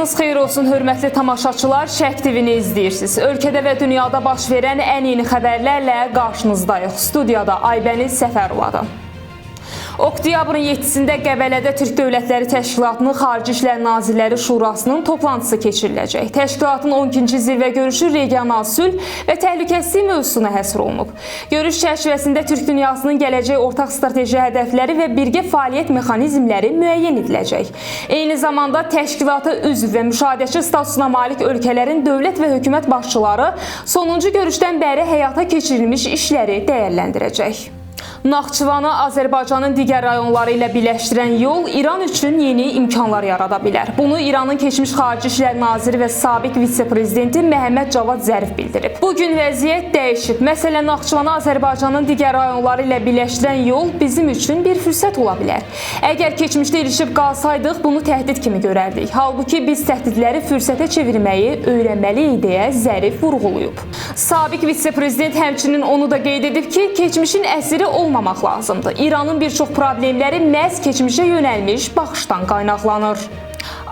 Sabahınız xeyir olsun, hörmətli tamaşaçılar. Şərq TV-ni izləyirsiniz. Ölkədə və dünyada baş verən ən yeni xəbərlərlə qarşınızdayıq. Studiyada Aybəniz Səfərovadır. Oktyabrın 7-sində Qəbələdə Türk Dövlətləri Təşkilatının Xarici İşlər Nazirləri Şurasının toplantısı keçiriləcək. Təşkilatın 12-ci zirvə görüşü regional sülh və təhlükəsizlik mövzusuna həsr olunub. Görüş çərçivəsində Türk dünyasının gələcək ortaq strateji hədəfləri və birgə fəaliyyət mexanizmləri müəyyən ediləcək. Eyni zamanda təşkilata üzv və müşahidəçi statusuna malik ölkələrin dövlət və hökumət başçıları sonuncu görüşdən bəri həyata keçirilmiş işləri dəyərləndirəcək. Naxçıvanı Azərbaycanın digər rayonları ilə birləşdirən yol İran üçün yeni imkanlar yarada bilər. Bunu İranın keçmiş Xarici İşlər Naziri və sabiq vitse-prezidenti Məhəmməd Cavad Zərif bildirib. Bugün vəziyyət dəyişib. Məsələn, Naxçıvanı Azərbaycanın digər rayonları ilə birləşdirən yol bizim üçün bir fürsət ola bilər. Əgər keçmişdə ilişib qalsaydıq, bunu təhdid kimi görərdik. Halbuki biz təhdidləri fürsətə çevirməyi öyrənməliyik deyə Zərif vurğulayıb. Sabiq vitse-prezident həmçinin onu da qeyd edib ki, keçmişin əsiri olmamaq lazımdır. İranın bir çox problemləri məhz keçmişə yönəlmiş baxışdan qaynaqlanır.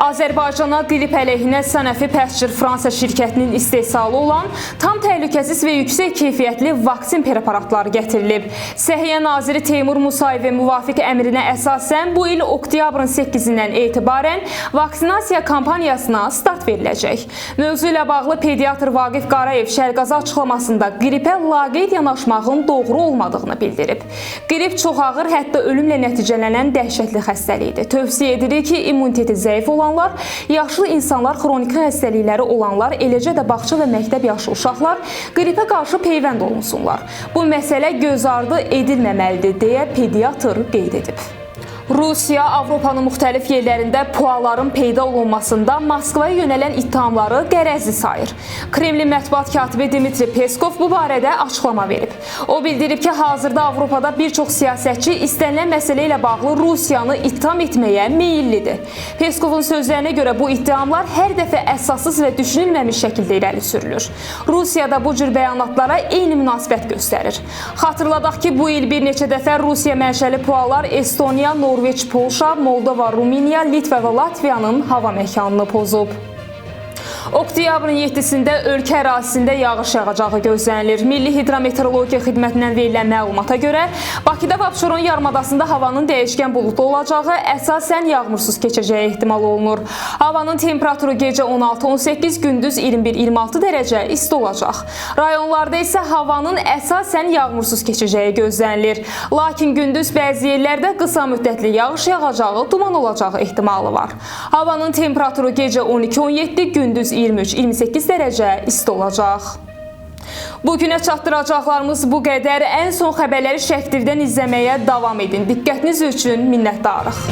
Azərbaycana qrip əleyhinə Sanofi Pasteur Fransa şirkətinin istehsalı olan tam təhlükəsiz və yüksək keyfiyyətli vaksin preparatları gətirilib. Səhiyyə naziri Teymur Musayevin müvafiq əmrinə əsasən bu il oktyabrın 8-dən etibarən vaksinasiya kampaniyasına start veriləcək. Mövzu ilə bağlı pediatr Vaqif Qarayev Şərqazı açıqlamasında qripə laqeyd yanaşmağın doğru olmadığını bildirib. Qrip çox ağır, hətta ölümlə nəticələnən dəhşətli xəstəlikdir. Tövsiyə edirik ki, immuniteti zəif olanlar, yaşlı insanlar, xroniki xəstəlikləri olanlar, eləcə də bağça və məktəb yaşlı uşaqlar qripə qarşı peyvənd olunsunlar. Bu məsələ göz ardı edilməməlidir deyə pediatr qeyd edib. Rusiya Avropanın müxtəlif yerlərində PUA-ların peyda olunmasında Moskvaya yönələn ittihamları qərəzli sayır. Kremlin mətbuat katibi Dmitri Peskov bu barədə açıqlama verib. O bildirib ki, hazırda Avropada bir çox siyasətçi istənilən məsələ ilə bağlı Rusiyanı ittiham etməyə meyillidir. Peskovun sözlərinə görə bu ittihamlar hər dəfə əsassız və düşünülməmiş şəkildə irəli sürülür. Rusiya da bu cür bəyanatlara eyni münasibət göstərir. Xatırladaq ki, bu il bir neçə dəfə Rusiya mənşəli PUA-lar Estoniya, Norveç, Polşa, Moldova, Rumıniya, Litva və Latviyanın hava məkanını pozub. Oktyabrın 7-sində ölkə ərazisində yağış yağacağı gözlənilir. Milli Hidrometeorologiya Xidmətindən verilən məlumata görə Bakıda və Abşeron yarımadasında havanın dəyişkən buludlu olacağı, əsasən yağmursuz keçəcəyi ehtimal olunur. Havanın temperaturu gecə 16-18, gündüz 21-26 dərəcə isti olacaq. Rayonlarda isə havanın əsasən yağmursuz keçəcəyi gözlənilir. Lakin gündüz bəzi yerlərdə qısa müddətli yağış yağacağı, duman olacağı ehtimalı var. Havanın temperaturu gecə 12-17, gündüz 23-28 dərəcə isti olacaq. Bugünə çatdıracaqlarımız bu qədər. Ən son xəbərləri Şərq TV-dən izləməyə davam edin. Diqqətiniz üçün minnətdarıq.